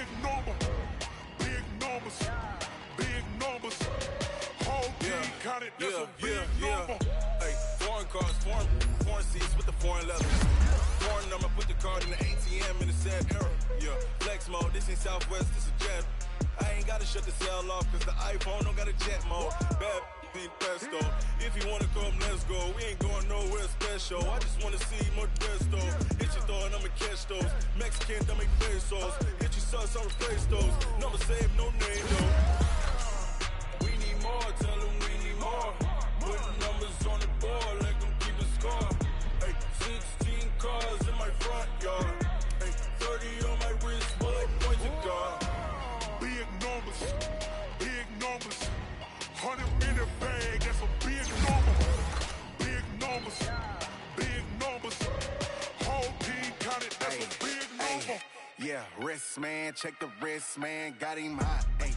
big number. Big numbers. Big numbers. Whole team counted, that's a big number. Hey, foreign cars, foreign seats with the foreign leather. Foreign number, put the card in the ATM in the sad era. Yeah, flex mode, this ain't Southwest, this a jet. I ain't gotta shut the cell off, cause the iPhone don't got a jet mode. Bad ain't pesto. If you wanna come, let's go. We ain't going nowhere special. I just wanna see more pesto. Hit your throw and I'ma catch those. Mexican, don't make pesos. Hit your sauce, I'll replace those. Number save, no name though. We need more, tell them we need more. Putting numbers on the board, like them keep a score. Hey, 16 cars in my front yard. Hey, 30 on my wrist, bullet point to God. Big numbers. Big numbers. 100-minute bag, that's a big number. Big numbers. Big numbers. Whole team counted, that's a big number. Yeah, wrist, man, check the wrist, man, got him hot. Hey,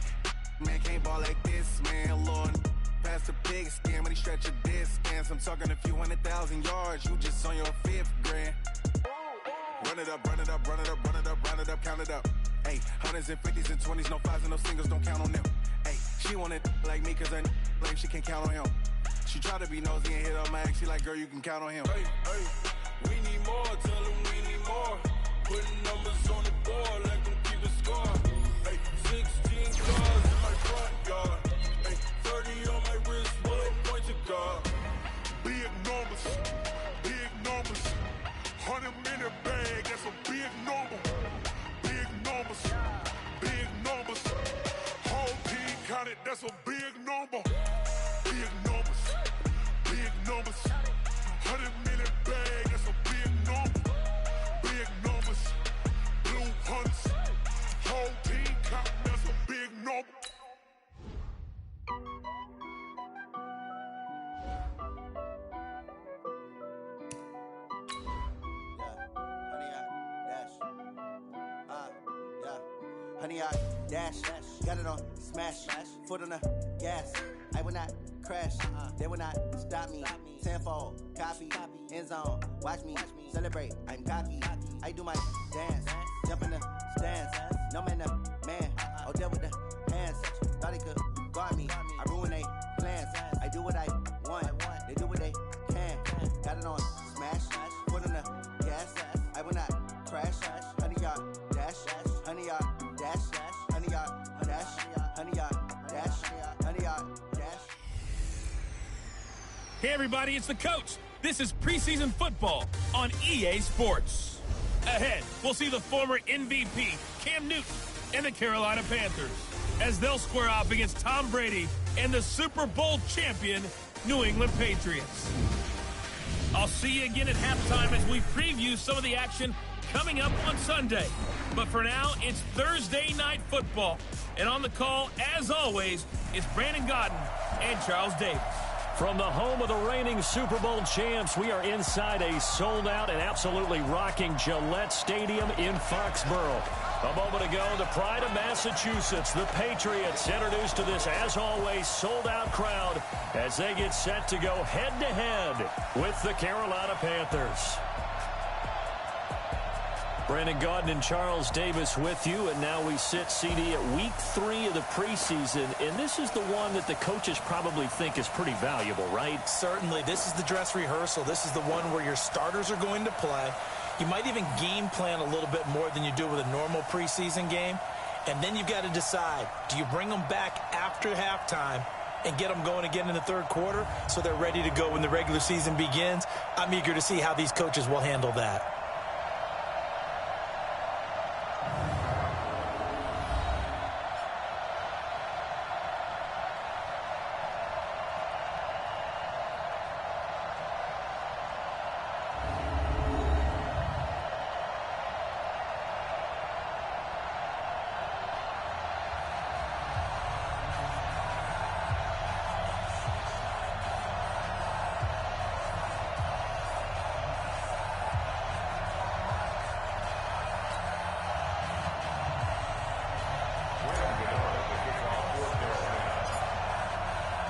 man, can't ball like this, man, Lord. Past the pig skin, but he stretch a distance. I'm talking a few 100,000 yards, you just on your 5th grand. Run it up, run it up, run it up, run it up, run it up, count it up. Hey, 100s and 50s and 20s, no 5s and no singles, don't count on them. Hey, she want it like me, cause her like she can't count on him. She try to be nosy and hit on my ex, she like, girl, you can count on him. Hey, hey, we need more, tell them we need more. Putting numbers on the board, like them keep a score. Hey, 16 cars in my front yard. Hey, 30 on my wrist, bullet point to God. Big numbers. Big numbers. 100-minute bag, that's a big number. Big numbers. Big numbers. Whole team counted, that's a big number. Big numbers. Big numbers. 100-minute bag, that's a big number. Big numbers. Blue hunts. Whole team counted, that's a big number. Honey, I dash, got it on, smash, foot on the gas. I will not crash, they will not stop me. Tenfold, copy, end zone, watch me celebrate. I'm cocky, I do my dance, jump in the stands. No man, the man, oh, there with the hands. Thought he could guard me, I ruin they plans. I do what I want, they do what they can. Got it on, smash, foot on the gas. I will not crash, honey, y'all dash, honey, y'all dash, honey, y'all dash, honey, y'all dash, honey, y'all dash. Hey everybody, it's the coach. This is preseason football on EA Sports. Ahead, we'll see the former MVP, Cam Newton, and the Carolina Panthers as they'll square off against Tom Brady and the Super Bowl champion, New England Patriots. I'll see you again at halftime as we preview some of the action coming up on Sunday. But for now, it's Thursday Night Football. And on the call, as always, it's Brandon Godden and Charles Davis. From the home of the reigning Super Bowl champs, we are inside a sold-out and absolutely rocking Gillette Stadium in Foxborough. A moment ago, the pride of Massachusetts, the Patriots, introduced to this, as always, sold-out crowd as they get set to go head-to-head with the Carolina Panthers. Brandon Gaudin and Charles Davis with you, and now we sit, CD, at week 3 of the preseason, and this is the one that the coaches probably think is pretty valuable, right? Certainly. This is the dress rehearsal. This is the one where your starters are going to play. You might even game plan a little bit more than you do with a normal preseason game, and then you've got to decide, do you bring them back after halftime and get them going again in the third quarter so they're ready to go when the regular season begins? I'm eager to see how these coaches will handle that.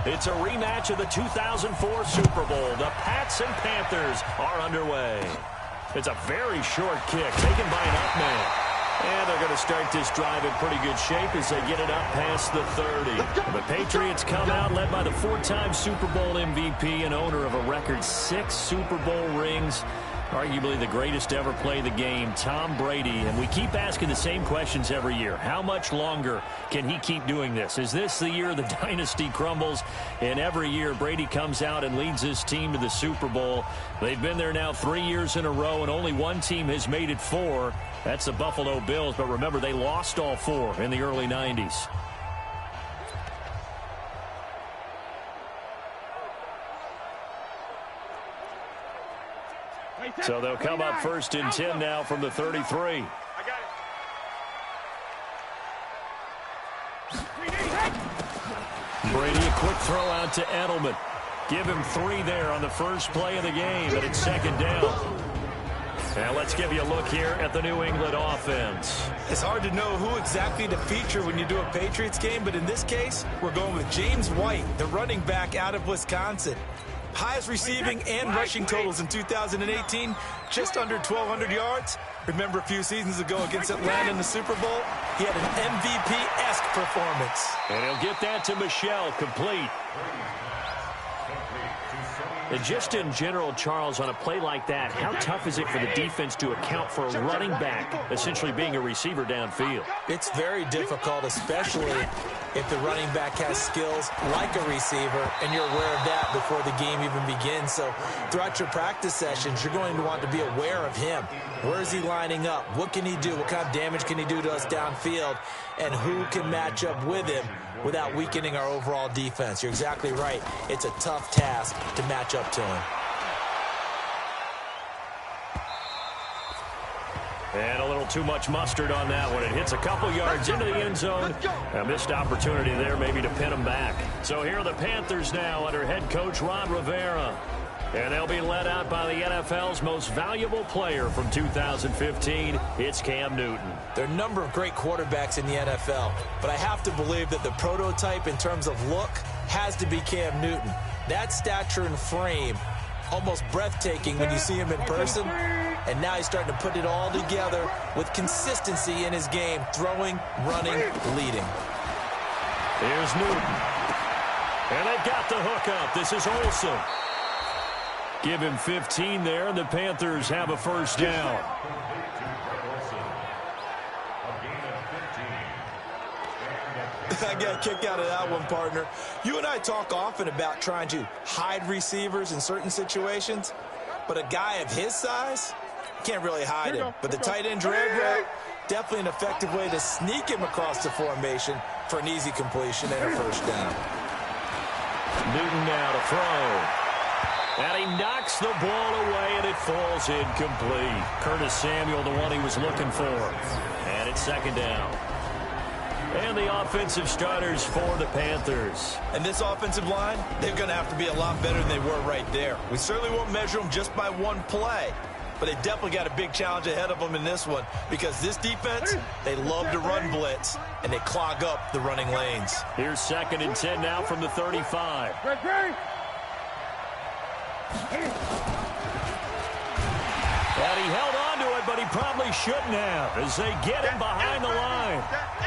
It's a rematch of the 2004 Super Bowl. The Pats and Panthers are underway. It's a very short kick taken by an up man. And they're going to start this drive in pretty good shape as they get it up past the 30. The Patriots come out led by the 4-time Super Bowl MVP and owner of a record 6 Super Bowl rings. Arguably the greatest to ever play the game, Tom Brady. And we keep asking the same questions every year. How much longer can he keep doing this? Is this the year the dynasty crumbles? And every year Brady comes out and leads his team to the Super Bowl. They've been there now 3 years in a row, and only one team has made it 4. That's the Buffalo Bills. But remember, they lost all 4 in the early 90s. So they'll come up 1st and 10 now from the 33. Brady, a quick throw out to Edelman. Give him 3 there on the first play of the game, and it's 2nd down. Now let's give you a look here at the New England offense. It's hard to know who exactly to feature when you do a Patriots game, but in this case, we're going with James White, the running back out of Wisconsin. Highest receiving and rushing totals in 2018, just under 1,200 yards. Remember a few seasons ago against Atlanta in the Super Bowl? He had an MVP-esque performance. And he'll get that to Michel, complete. And just in general, Charles, on a play like that, how tough is it for the defense to account for a running back essentially being a receiver downfield? It's very difficult, especially if the running back has skills like a receiver, and you're aware of that before the game even begins. So throughout your practice sessions, you're going to want to be aware of him. Where is he lining up? What can he do? What kind of damage can he do to us downfield? And who can match up with him without weakening our overall defense? You're exactly right. It's a tough task to match up to him. And a little too much mustard on that one. It hits a couple yards into the end zone. A missed opportunity there maybe to pin them back. So here are the Panthers now under head coach Ron Rivera. And they'll be led out by the NFL's most valuable player from 2015. It's Cam Newton. There are a number of great quarterbacks in the NFL, but I have to believe that the prototype in terms of look has to be Cam Newton. That stature and frame, almost breathtaking when you see him in person. And now he's starting to put it all together with consistency in his game, throwing, running, leading. Here's Newton. And they've got the hook up. This is Olsen. Give him 15 there, and the Panthers have a 1st down. I got a kick out of that one, partner. You and I talk often about trying to hide receivers in certain situations, but a guy of his size can't really hide him. But the tight end drag route, definitely an effective way to sneak him across the formation for an easy completion and a 1st down. Newton now to throw. And he knocks the ball away, and it falls incomplete. Curtis Samuel, the one he was looking for. And it's 2nd down. And the offensive starters for the Panthers. And this offensive line, they're going to have to be a lot better than they were right there. We certainly won't measure them just by one play, but they definitely got a big challenge ahead of them in this one, because this defense, they love to run blitz, and they clog up the running lanes. Here's 2nd and 10 now from the 35. And he held on to it, but he probably shouldn't have, as they get him behind the line.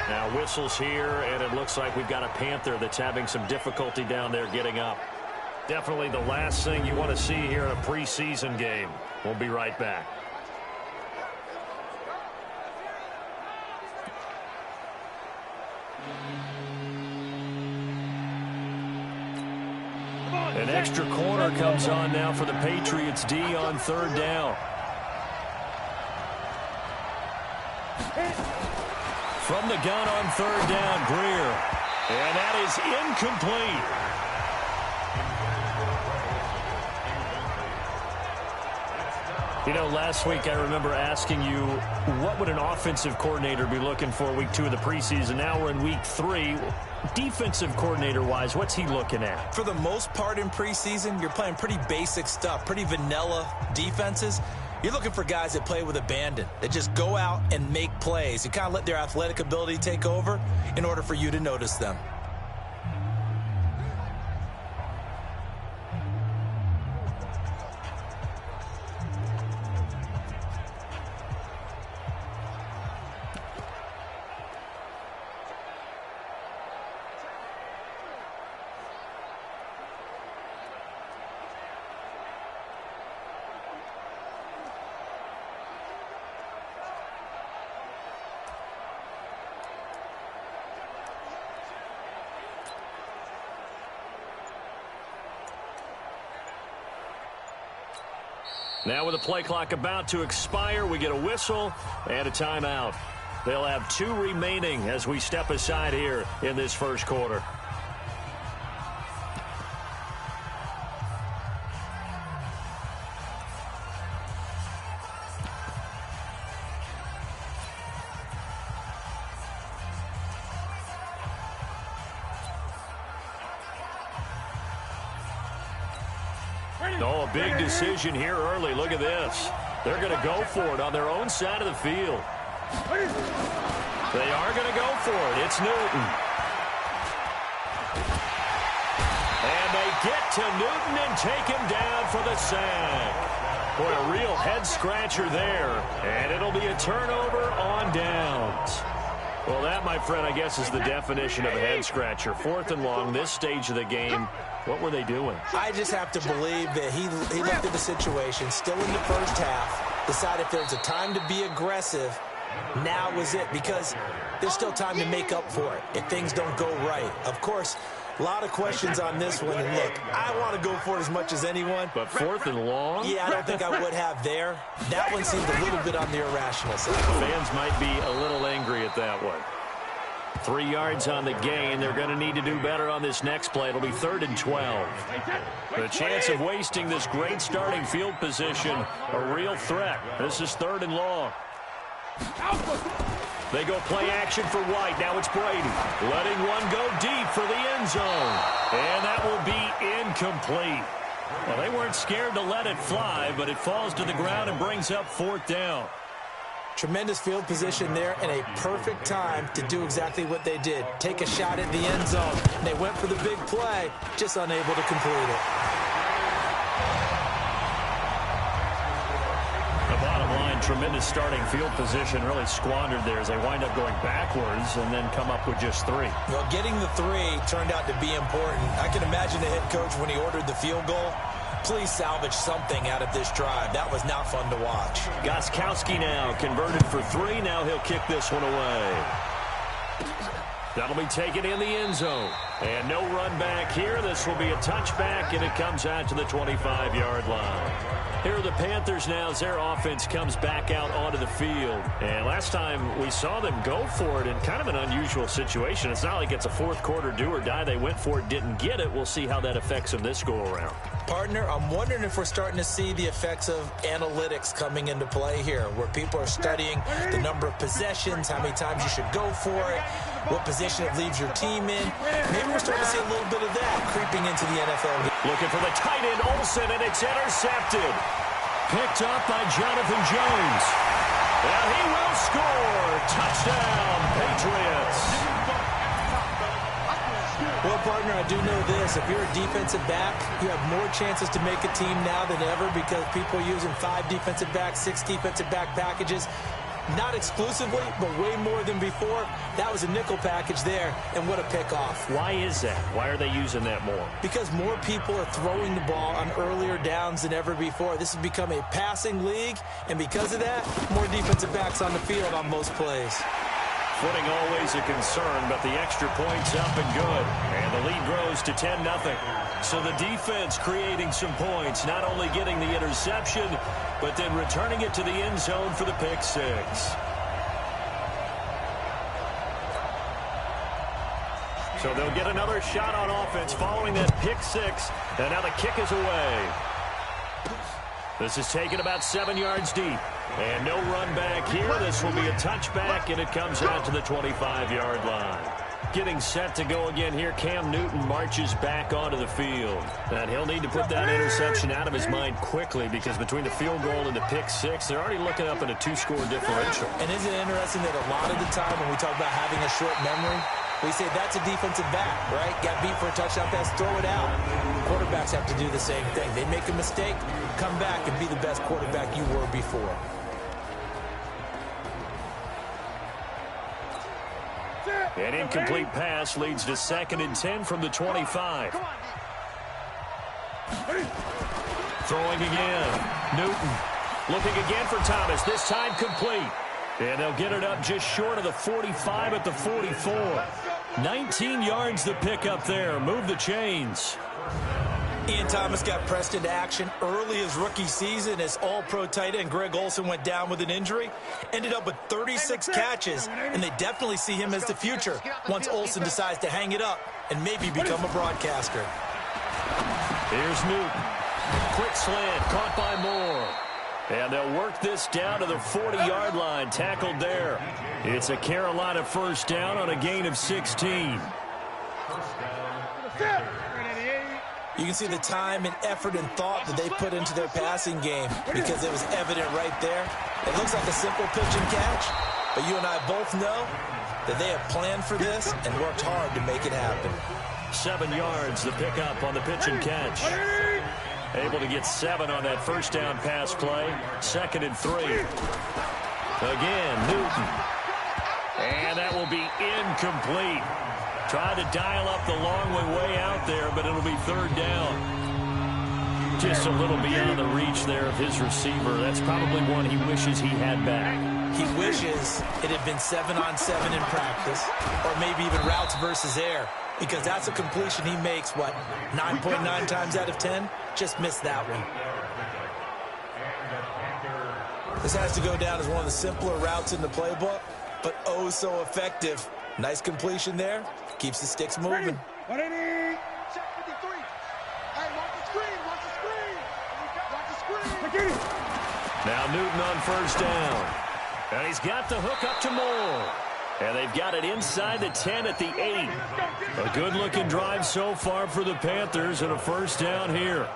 Now whistles here, and it looks like we've got a Panther that's having some difficulty down there getting up. Definitely the last thing you want to see here in a preseason game. We'll be right back. An extra corner comes on now for the Patriots D on 3rd down. From the gun on 3rd down, Greer. And that is incomplete. You know, last week I remember asking you, what would an offensive coordinator be looking for week 2 of the preseason? Now we're in week 3. Defensive coordinator-wise, what's he looking at? For the most part in preseason, you're playing pretty basic stuff, pretty vanilla defenses. You're looking for guys that play with abandon, that just go out and make plays. You kind of let their athletic ability take over in order for you to notice them. Now with the play clock about to expire, we get a whistle and a timeout. They'll have 2 remaining as we step aside here in this first quarter. Oh, a big decision here early. Look at this. They're going to go for it on their own side of the field. They are going to go for it. It's Newton. And they get to Newton and take him down for the sack. Boy, a real head-scratcher there. And it'll be a turnover on downs. Well, that, my friend, I guess is the definition of a head-scratcher. 4th and long, this stage of the game. What were they doing? I just have to believe that he looked at the situation, still in the first half, decided if there's a time to be aggressive, now was it, because there's still time to make up for it if things don't go right. Of course, a lot of questions on this one, and look, I want to go for it as much as anyone. But 4th and long? Yeah, I don't think I would have there. That one seemed a little bit on the irrational side. Fans might be a little angry at that one. 3 yards on the gain. They're going to need to do better on this next play. It'll be 3rd and 12. The chance of wasting this great starting field position, a real threat. This is 3rd and long. They go play action for White. Now it's Brady. Letting one go deep for the end zone. And that will be incomplete. Well, they weren't scared to let it fly, but it falls to the ground and brings up 4th down. Tremendous field position there and a perfect time to do exactly what they did. Take a shot at the end zone. And they went for the big play, just unable to complete it. The bottom line, tremendous starting field position, really squandered there as they wind up going backwards and then come up with just 3. Well, getting the 3 turned out to be important. I can imagine the head coach when he ordered the field goal. Please salvage something out of this drive. That was not fun to watch. Gostkowski now converted for 3. Now he'll kick this one away. That'll be taken in the end zone. And no run back here. This will be a touchback, and it comes out to the 25-yard line. Here are the Panthers now as their offense comes back out onto the field. And last time we saw them go for it in kind of an unusual situation. It's not like it's a fourth quarter do or die. They went for it, didn't get it. We'll see how that affects them this go-around. Partner, I'm wondering if we're starting to see the effects of analytics coming into play here, where people are studying the number of possessions, how many times you should go for it, what position it leaves your team in. Maybe we're starting to see a little bit of that creeping into the NFL. Looking for the tight end, Olsen, and it's intercepted. Picked up by Jonathan Jones. And he will score. Touchdown, Patriots. Well, partner, I do know this. If you're a defensive back, you have more chances to make a team now than ever because people are using 5 defensive backs, 6 defensive back packages. Not exclusively, but way more than before. That was a nickel package there, and what a pickoff. Why is that? Why are they using that more? Because more people are throwing the ball on earlier downs than ever before. This has become a passing league, and because of that, more defensive backs on the field on most plays. Footing always a concern, but the extra point's up and good. And the lead grows to 10-0. So the defense creating some points, not only getting the interception, but then returning it to the end zone for the pick 6. So they'll get another shot on offense following that pick 6. And now the kick is away. This is taken about 7 yards deep. And no run back here. This will be a touchback, and it comes out to the 25-yard line. Getting set to go again here, Cam Newton marches back onto the field. And he'll need to put that interception out of his mind quickly because between the field goal and the pick 6, they're already looking up at a 2-score differential. And isn't it interesting that a lot of the time when we talk about having a short memory, we say that's a defensive back, right? Got beat for a touchdown pass, throw it out. Quarterbacks have to do the same thing. They make a mistake, come back and be the best quarterback you were before. An incomplete pass leads to 2nd and 10 from the 25. Throwing again. Newton looking again for Thomas. This time complete. And they'll get it up just short of the 45 at the 44. 19 yards the pick up there. Move the chains. Ian Thomas got pressed into action early his rookie season as all-pro tight end Greg Olsen went down with an injury. Ended up with 36 catches, and they definitely see him as the future once Olsen decides to hang it up and maybe become a broadcaster. Here's Newton. Quick slant, caught by Moore. And they'll work this down to the 40-yard line, tackled there. It's a Carolina first down on a gain of 16. You can see the time and effort and thought that they put into their passing game because it was evident right there. It looks like a simple pitch and catch, but you and I both know that they have planned for this and worked hard to make it happen. 7 yards, the pickup on the pitch and catch. Able to get 7 on that first down pass play. 2nd and 3. Again, Newton. And that will be incomplete. Tried to dial up the long way out there, but it'll be 3rd down. Just a little beyond the reach there of his receiver. That's probably one he wishes he had back. He wishes it had been 7-on-7 in practice, or maybe even routes versus air, because that's a completion he makes, 9.9 times out of 10? Just missed that one. This has to go down as one of the simpler routes in the playbook, but oh so effective. Nice completion there. Keeps the sticks moving. Check 53. Hey, watch the screen. Watch the screen. Now Newton on first down. And he's got the hook up to Moore. And they've got it inside the 10 at the 8. A good-looking drive so far for the Panthers and a first down here.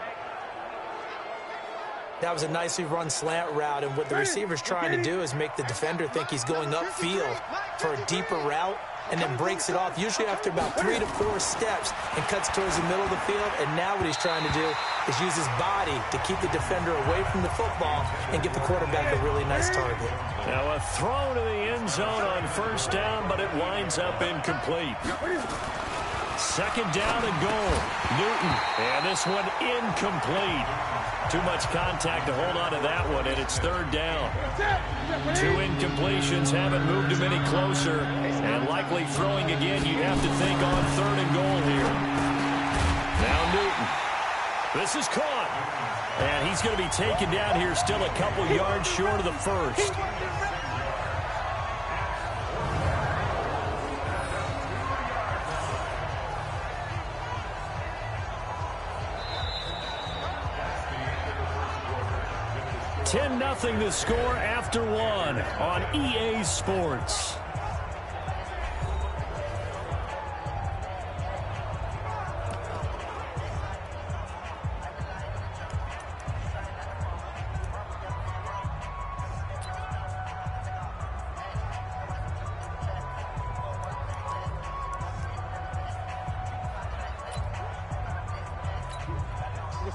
That was a nicely run slant route, and what the receiver's trying to do is make the defender think he's going upfield for a deeper route, and then breaks it off, usually after about 3 to 4 steps, and cuts towards the middle of the field. And now what he's trying to do is use his body to keep the defender away from the football and give the quarterback a really nice target. Now a throw to the end zone on first down, but it winds up incomplete. 2nd down and goal. Newton, and this one incomplete. Too much contact to hold on to that one, and it's 3rd down. 2 incompletions haven't moved him any closer, and likely throwing again, you'd have to think on 3rd and goal here. Now Newton. This is caught, and he's going to be taken down here still a couple yards short of the first. Nothing to score after 1 on EA Sports.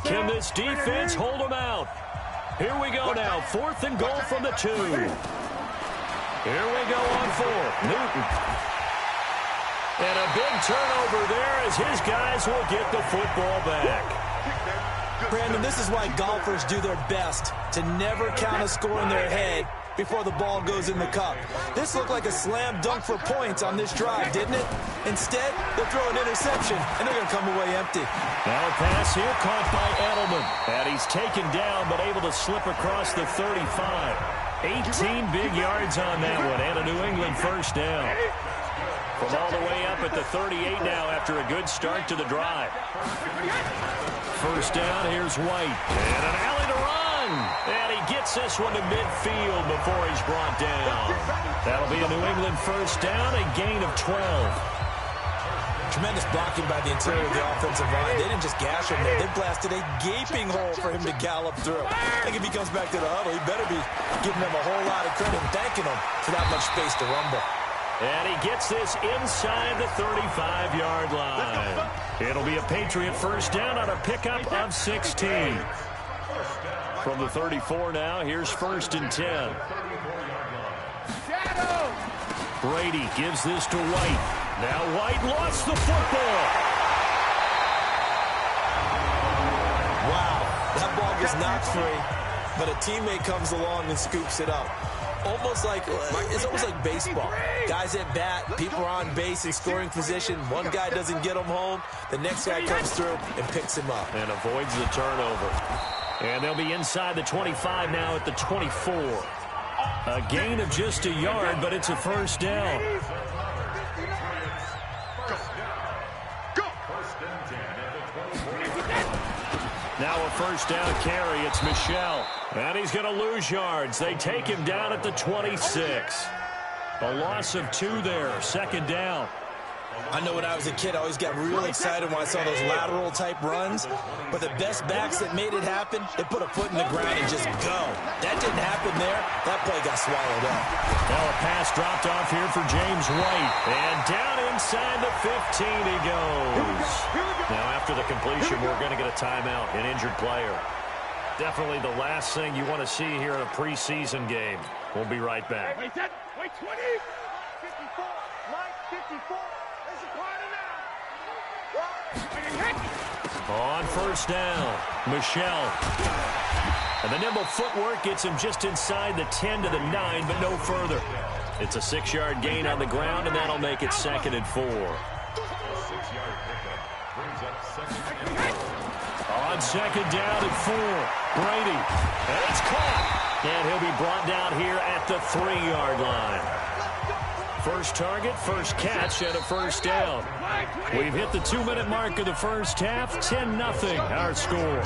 Can this defense hold them out? Here we go now, 4th and goal from the 2. Here we go on 4th. Newton. And a big turnover there as his guys will get the football back. Brandon, this is why golfers do their best to never count a score in their head before the ball goes in the cup. This looked like a slam dunk for points on this drive, didn't it? Instead, they'll throw an interception, and they're going to come away empty. Now a pass here caught by Edelman. And he's taken down, but able to slip across the 35. 18 big yards on that one, and a New England first down. From all the way up at the 38 now after a good start to the drive. First down, here's White. And an alley to run. And he gets this one to midfield before he's brought down. That'll be a New England first down, a gain of 12. Tremendous blocking by the interior of the offensive line. They didn't just gash him there. They blasted a gaping hole for him to gallop through. I think if he comes back to the huddle, he better be giving them a whole lot of credit and thanking them for that much space to rumble. And he gets this inside the 35-yard line. It'll be a Patriot first down on a pickup of 16. From the 34 now, here's 1st and 10. Brady gives this to White. Now White lost the football. Wow, that ball was not free, but a teammate comes along and scoops it up. almost like baseball. Guys at bat, people are on base in scoring position. One guy doesn't get them home. The next guy comes through and picks him up. And avoids the turnover. And they'll be inside the 25 now at the 24. A gain of just a yard, but it's a first down. Now a first down carry. It's Michel. And he's going to lose yards. They take him down at the 26. A loss of 2 there. Second down. I know when I was a kid, I always got real excited when I saw those lateral-type runs. But the best backs that made it happen, they put a foot in the ground and just go. That didn't happen there. That play got swallowed up. Now a pass dropped off here for James White. And down inside the 15 he goes. Now after the completion, we're going to get a timeout, an injured player. Definitely the last thing you want to see here in a preseason game. We'll be right back. Wait, 20. 54. Mike, 54. There's a corner now. On first down, Michel. And the nimble footwork gets him just inside the 10 to the 9, but no further. It's a 6-yard gain on the ground, and that'll make it 2nd and 4. On second down and 4, Brady. And it's caught. And he'll be brought down here at the 3-yard line. First target, first catch, and a first down. We've hit the 2-minute mark of the first half. 10-0 our score.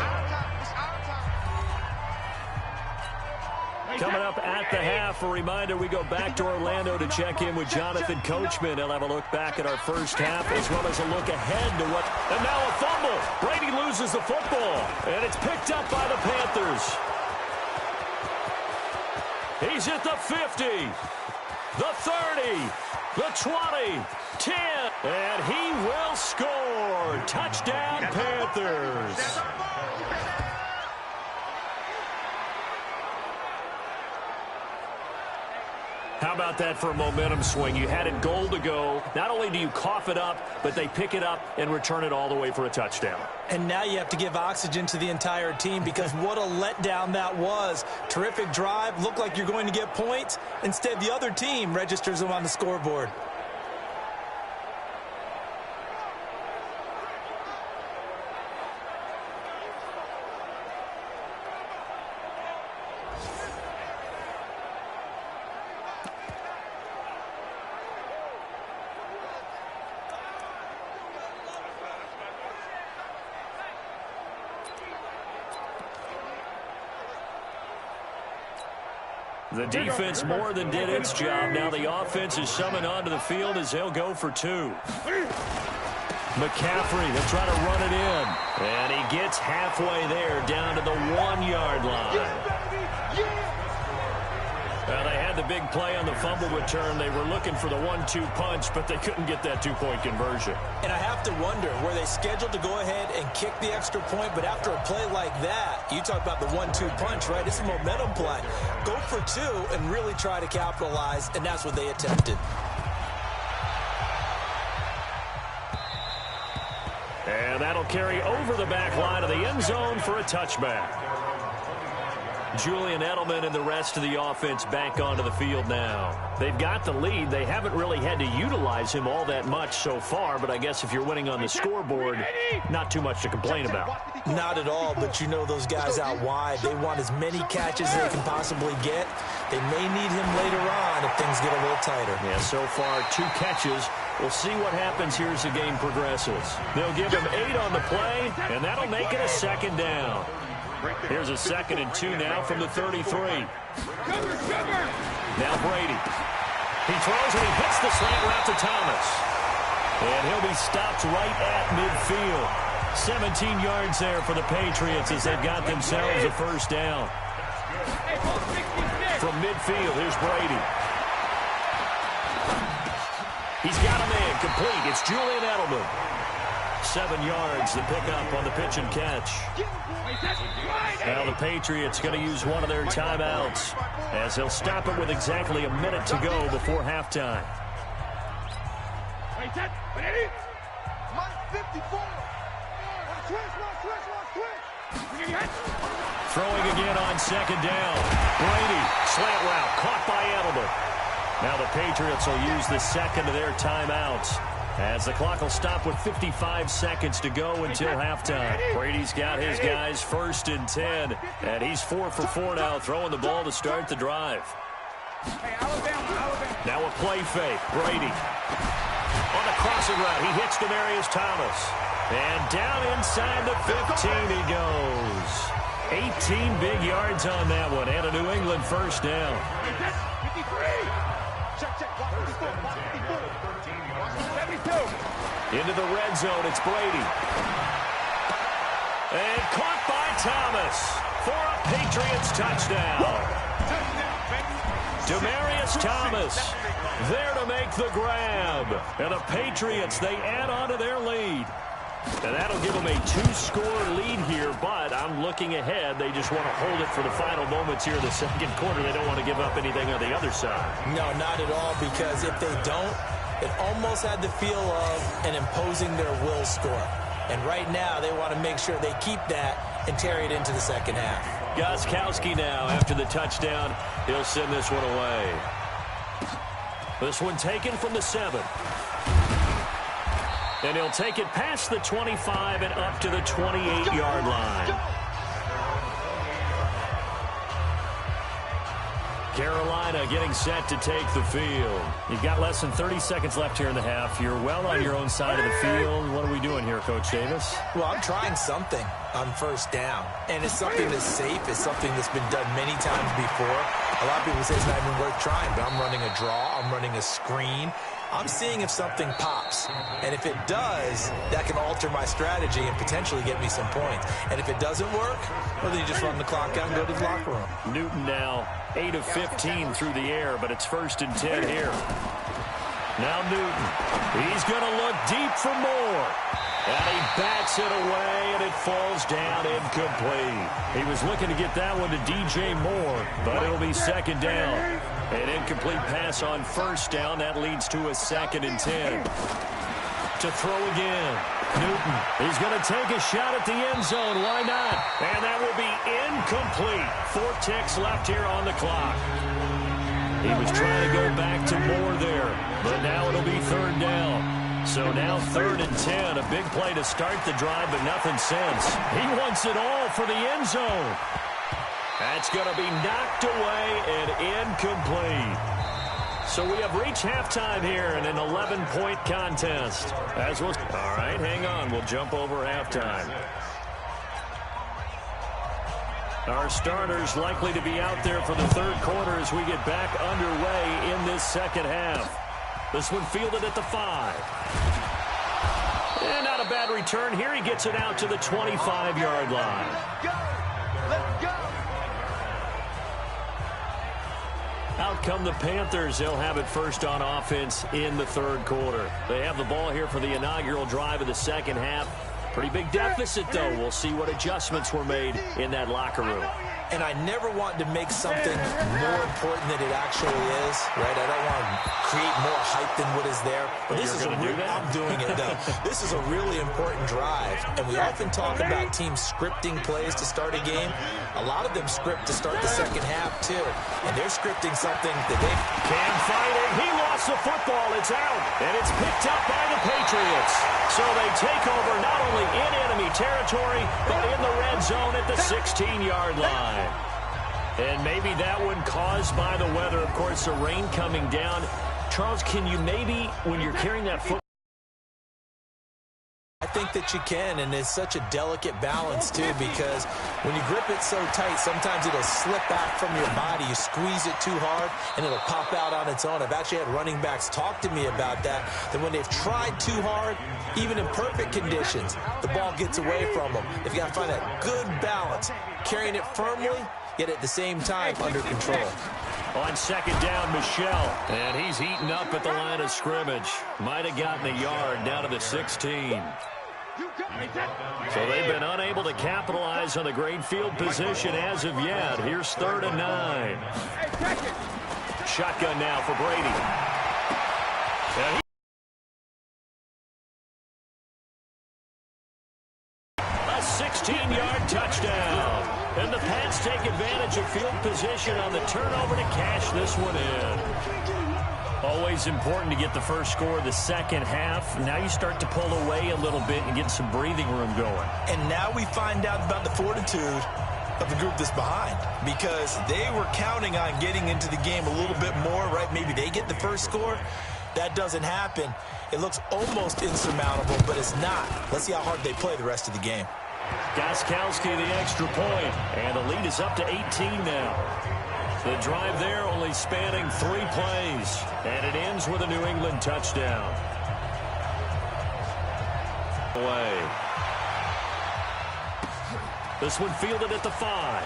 Coming up at the half, a reminder, we go back to Orlando to check in with Jonathan Coachman. He'll have a look back at our first half as well as a look ahead to what... And now a fumble. Brady loses the football, and it's picked up by the Panthers. He's at the 50, the 30, the 20, 10, and he will score. Touchdown, Panthers. How about that for a momentum swing? You had it goal to go. Not only do you cough it up, but they pick it up and return it all the way for a touchdown. And now you have to give oxygen to the entire team because what a letdown that was. Terrific drive. Looked like you're going to get points. Instead, the other team registers them on the scoreboard. The defense more than did its job. Now the offense is summoned onto the field as they'll go for 2. McCaffrey, they'll try to run it in. And he gets halfway there down to the 1-yard line. Well, they had the big play on the fumble return. They were looking for the 1-2 punch, but they couldn't get that 2-point conversion. And I have to wonder, were they scheduled to go ahead and kick the extra point? But after a play like that, you talk about the 1-2 punch, right? It's a momentum play. Go for 2 and really try to capitalize, and that's what they attempted. And that'll carry over the back line of the end zone for a touchback. Julian Edelman and the rest of the offense back onto the field now. They've got the lead. They haven't really had to utilize him all that much so far, but I guess if you're winning on the scoreboard, not too much to complain about. Not at all, but you know those guys out wide. They want as many catches as they can possibly get. They may need him later on if things get a little tighter. Yeah, so far 2 catches. We'll see what happens here as the game progresses. They'll give him 8 on the play, and that'll make it a 2nd down. Here's a 2nd and 2 now from the 33. Now Brady. He throws and he hits the slant route to Thomas. And he'll be stopped right at midfield. 17 yards there for the Patriots as they've got themselves a first down. From midfield, here's Brady. He's got a man complete. It's Julian Edelman. 7 yards to pick up on the pitch and catch. Now the Patriots going to use one of their timeouts as they'll stop it with exactly a minute to go before halftime. throwing again on second down. Brady, slant route, caught by Edelman. Now the Patriots will use the second of their timeouts, as the clock will stop with 55 seconds to go until halftime. Brady's got his guys 1st and 10, and he's 4 for 4 now, throwing the ball to start the drive. Now a play fake. Brady on the crossing route. He hits Demaryius Thomas. And down inside the 15 he goes. 18 big yards on that one, and a New England first down. Into the red zone, it's Brady. And caught by Thomas for a Patriots touchdown. Demaryius Thomas there to make the grab. And the Patriots, they add on to their lead. And that'll give them a 2-score lead here, but I'm looking ahead. They just want to hold it for the final moments here in the second quarter. They don't want to give up anything on the other side. No, not at all, because if they don't, it almost had the feel of an imposing their will score. And right now, they want to make sure they keep that and carry it into the second half. Gostkowski now, after the touchdown, he'll send this one away. This one taken from the 7. And he'll take it past the 25 and up to the 28-yard line. Carolina getting set to take the field. You've got less than 30 seconds left here in the half. You're well on your own side of the field. What are we doing here, Coach Davis? Well, I'm trying something on first down. And it's something that's safe. It's something that's been done many times before. A lot of people say it's not even worth trying, but I'm running a draw. I'm running a screen. I'm seeing if something pops. And if it does, that can alter my strategy and potentially get me some points. And if it doesn't work, well, then you just run the clock out and go to the locker room. Newton now 8 of 15 through the air, but it's 1st and 10 here. Now Newton. He's going to look deep for more. And he bats it away, and it falls down incomplete. He was looking to get that one to DJ Moore, but it'll be 2nd down. An incomplete pass on 1st down. That leads to a 2nd and 10. To throw again. Newton. He's going to take a shot at the end zone. Why not? And that will be incomplete. 4 ticks left here on the clock. He was trying to go back to Moore there, but now it'll be 3rd down. So now 3rd and 10. A big play to start the drive, but nothing since. He wants it all for the end zone. That's going to be knocked away and incomplete. So we have reached halftime here in an 11-point contest. All right, hang on. We'll jump over halftime. Our starters likely to be out there for the 3rd quarter as we get back underway in this second half. This one fielded at the 5. And not a bad return here. He gets it out to the 25-yard line. Let's go. Out come the Panthers. They'll have it first on offense in the 3rd quarter. They have the ball here for the inaugural drive of the second half. Pretty big deficit, though. We'll see what adjustments were made in that locker room. And I never want to make something more important than it actually is, right? I don't want to create more hype than what is there. But this is I'm doing it, though. This is a really important drive. And we often talk about teams scripting plays to start a game. A lot of them script to start the second half, too. And they're scripting something that they can fight it. He lost the football. It's out. And it's picked up by the Patriots. So they take over not only in enemy territory, but in the red zone at the 16-yard line. And maybe that one caused by the weather. Of course, the rain coming down. Charles, can you maybe, when you're carrying that football? I think that you can, and it's such a delicate balance, too, because when you grip it so tight, sometimes it'll slip back from your body. You squeeze it too hard, and it'll pop out on its own. I've actually had running backs talk to me about that when they've tried too hard, even in perfect conditions, the ball gets away from them. They've got to find that good balance, carrying it firmly, yet at the same time under control. On 2nd down, Michelle, and he's heating up at the line of scrimmage. Might have gotten a yard down to the 16. So they've been unable to capitalize on the great field position as of yet. Here's 3rd and 9. Shotgun now for Brady. A 16-yard touchdown. And the Pats take advantage of field position on the turnover to cash this one in. Always important to get the first score of the second half. Now you start to pull away a little bit and get some breathing room going. And now we find out about the fortitude of the group that's behind, because they were counting on getting into the game a little bit more, right? Maybe they get the first score. That doesn't happen. It looks almost insurmountable, but it's not. Let's see how hard they play the rest of the game. Gostkowski the extra point, and the lead is up to 18 now. The drive there only spanning 3 plays, and it ends with a New England touchdown. Away. This one fielded at the 5.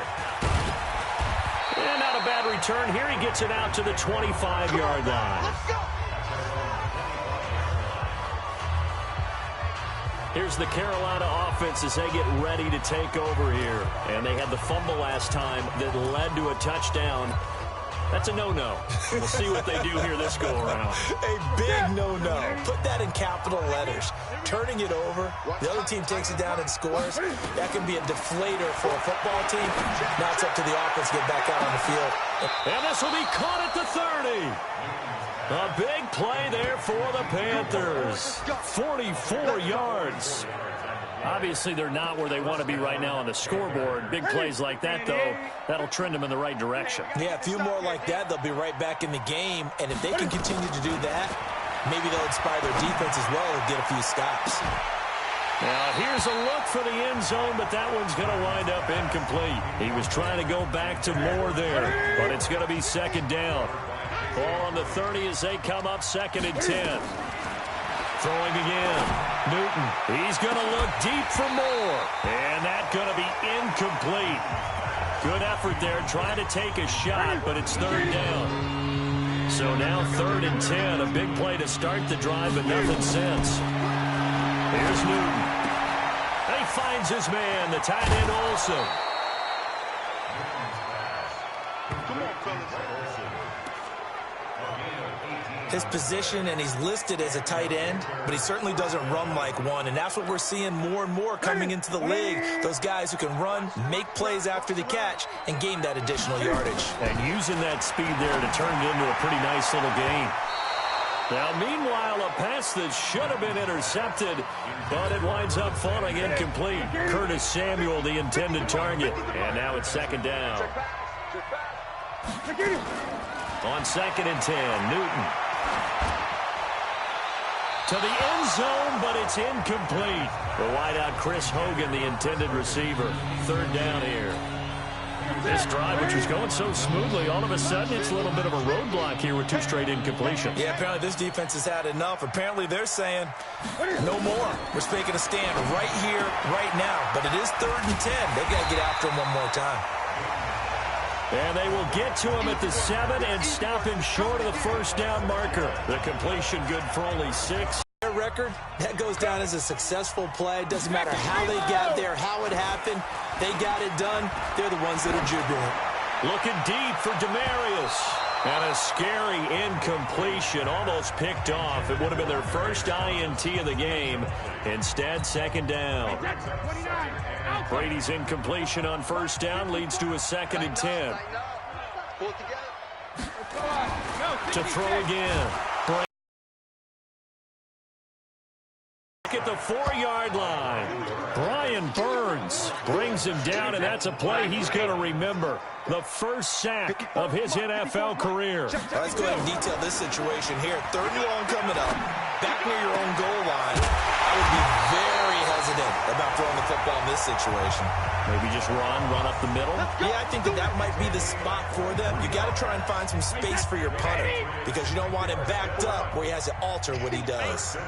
And not a bad return here. He gets it out to the 25-yard line. Here's the Carolina offense as they get ready to take over here. And they had the fumble last time that led to a touchdown. That's a no-no. We'll see what they do here this go-around. A big no-no. Put that in capital letters. Turning it over, the other team takes it down and scores. That can be a deflator for a football team. Now it's up to the offense to get back out on the field. And this will be caught at the 30. A big play there for the Panthers. 44 yards. Obviously, they're not where they want to be right now on the scoreboard. Big plays like that, though, that'll trend them in the right direction. Yeah, a few more like that, they'll be right back in the game. And if they can continue to do that, maybe they'll inspire their defense as well and get a few stops. Now, here's a look for the end zone, but that one's going to wind up incomplete. He was trying to go back to more there, but it's going to be second down. Ball on the 30 as they come up 2nd and 10. Throwing again. Newton. He's going to look deep for more. And that's going to be incomplete. Good effort there trying to take a shot, but it's 3rd down. So now 3rd and 10. A big play to start the drive, but nothing since. Here's Newton. And he finds his man, the tight end Olsen. Come on, fellas. His position, and he's listed as a tight end, but he certainly doesn't run like one, and that's what we're seeing more and more coming into the league. Those guys who can run, make plays after the catch, and gain that additional yardage. And using that speed there to turn it into a pretty nice little gain. Now, meanwhile, a pass that should have been intercepted, but it winds up falling incomplete. Curtis Samuel, the intended target, and now it's 2nd down. On 2nd and 10, Newton. To the end zone, but it's incomplete. The wideout, Chris Hogan, the intended receiver. 3rd down here. This drive, which was going so smoothly, all of a sudden it's a little bit of a roadblock here with 2 straight incompletions. Yeah, apparently this defense has had enough. Apparently they're saying, no more. We're making a stand right here, right now. But it is 3rd and 10. They've got to get after him one more time. And they will get to him at the 7 and stop him short of the 1st down marker. The completion good for only 6. Their record, that goes down as a successful play. Doesn't matter how they got there, how it happened. They got it done. They're the ones that are jubilant. Looking deep for Demarius. And a scary incompletion, almost picked off. It would have been their first INT of the game. Instead, 2nd down. Brady's incompletion on 1st down leads to a 2nd and 10. To throw again. At the 4-yard line. Brian Burns brings him down, and that's a play he's going to remember. The first sack of his NFL career. Let's go ahead and detail this situation here. 3rd and long coming up. Back near your own goal line. I would be very hesitant about throwing the football in this situation. Maybe just run up the middle? Yeah, I think that might be the spot for them. You got to try and find some space for your punter because you don't want him backed up where he has to alter what he does.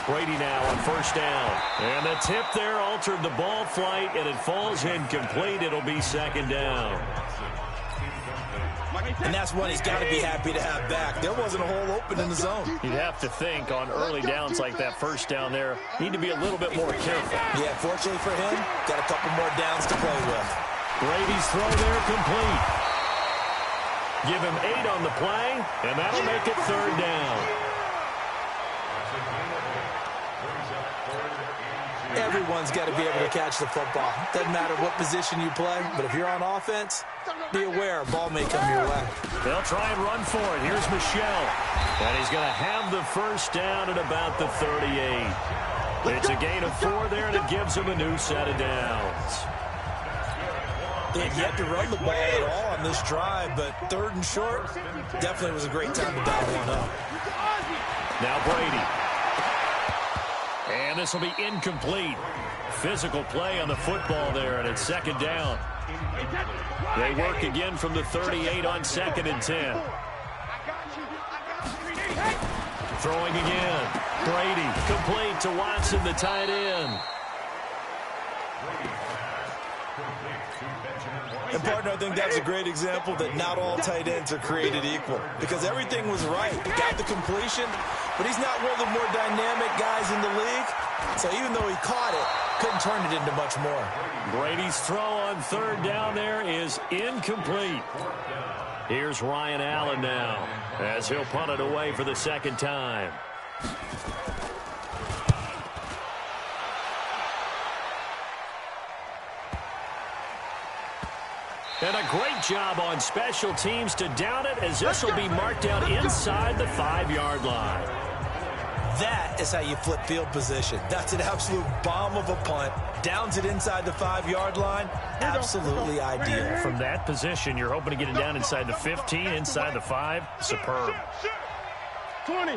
Brady now on 1st down. And the tip there altered the ball flight, and it falls incomplete. It'll be 2nd down. And that's one he's got to be happy to have back. There wasn't a hole open in the zone. You'd have to think on early downs like that 1st down there, need to be a little bit more careful. Yeah, fortunately for him, got a couple more downs to play with. Brady's throw there complete. Give him 8 on the play, and that'll make it 3rd down. Everyone's got to be able to catch the football. Doesn't matter what position you play, but if you're on offense, be aware a ball may come your way. They'll try and run for it. Here's Michelle. And he's going to have the first down at about the 38. It's a gain of 4 there, and it gives him a new set of downs. They had yet to run the ball at all on this drive, but 3rd and short definitely was a great time to dial one up. Now Brady. And this will be incomplete. Physical play on the football there, and it's 2nd down. They work again from the 38 on 2nd and 10. Throwing again. Brady complete to Watson, the tight end. And, partner, I think that's a great example that not all tight ends are created equal because everything was right. He got the completion, but he's not one of the more dynamic guys in the league. So even though he caught it, couldn't turn it into much more. Brady's throw on 3rd down there is incomplete. Here's Ryan Allen now as he'll punt it away for the 2nd time. And a great job on special teams to down it as this will be marked out inside the 5-yard line. That is how you flip field position. That's an absolute bomb of a punt. Downs it inside the 5-yard line. Absolutely ideal. From that position, you're hoping to get it down inside the 15, inside the 5. Superb. 20.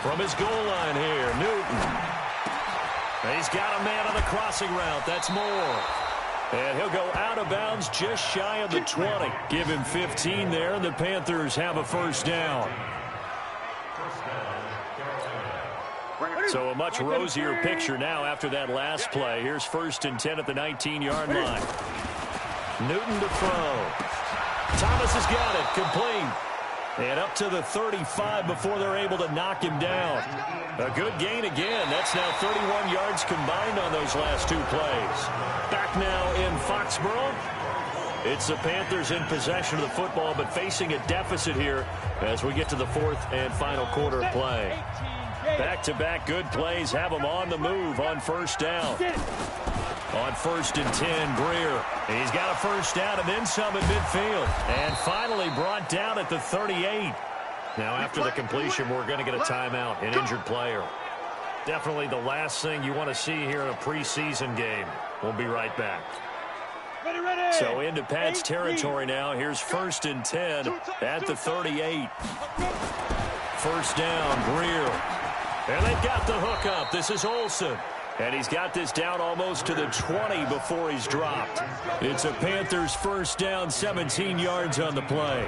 From his goal line here, Newton. He's got a man on the crossing route. That's Moore. And he'll go out of bounds just shy of the 20. Give him 15 there, and the Panthers have a first down. So a much rosier picture now after that last play. Here's 1st and 10 at the 19-yard line. Newton to throw. Thomas has got it. Complete. And up to the 35 before they're able to knock him down. A good gain again. That's now 31 yards combined on those last 2 plays. Back now in Foxborough. It's the Panthers in possession of the football, but facing a deficit here as we get to the 4th and final quarter of play. Back-to-back good plays have them on the move on 1st down. On 1st and 10, Greer. He's got a first down and then some at midfield. And finally brought down at the 38. Now after the completion, we're going to get a timeout, an injured player. Definitely the last thing you want to see here in a preseason game. We'll be right back. Ready. So into Pat's territory now. Here's 1st and 10 at the 38. First down, Greer. And they've got the hook up. This is Olsen. And he's got this down almost to the 20 before he's dropped. It's a Panthers first down, 17 yards on the play.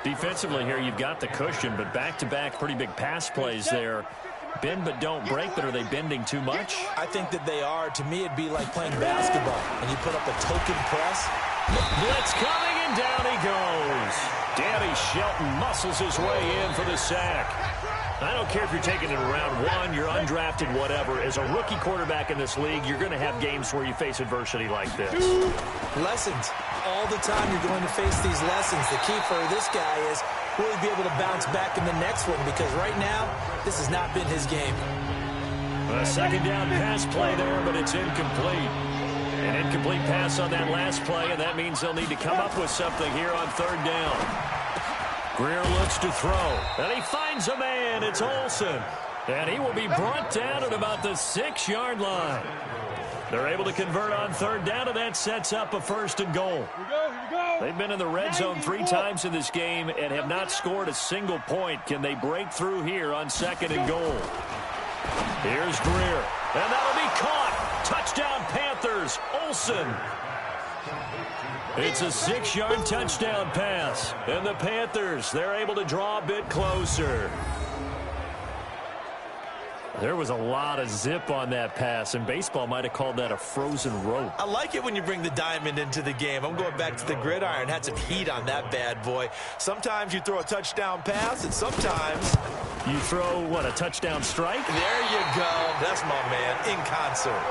Defensively here, you've got the cushion, but back-to-back pretty big pass plays there. Bend but don't break, but are they bending too much? I think that they are. To me, it'd be like playing basketball, and you put up a token press. Blitz coming, and down he goes. Danny Shelton muscles his way in for the sack. I don't care if you're taking it in round 1, you're undrafted, whatever. As a rookie quarterback in this league, you're going to have games where you face adversity like this. Lessons. All the time you're going to face these lessons. The key for this guy is will he be able to bounce back in the next one? Because right now, this has not been his game. A 2nd down pass play there, but it's incomplete. An incomplete pass on that last play, and that means they'll need to come up with something here on 3rd down. Greer looks to throw, and he finds a man. It's Olsen, and he will be brought down at about the 6-yard line. They're able to convert on 3rd down, and that sets up a 1st and goal. Here we go. They've been in the red zone 3 times in this game and have not scored a single point. Can they break through here on 2nd and goal? Here's Greer, and that'll be caught. Touchdown Panthers, Olsen. It's a 6-yard touchdown pass. And the Panthers, they're able to draw a bit closer. There was a lot of zip on that pass, and baseball might have called that a frozen rope. I like it when you bring the diamond into the game. I'm going back to the gridiron. Had some heat on that bad boy. Sometimes you throw a touchdown pass, and sometimes you throw, what, a touchdown strike? There you go. That's my man, in concert.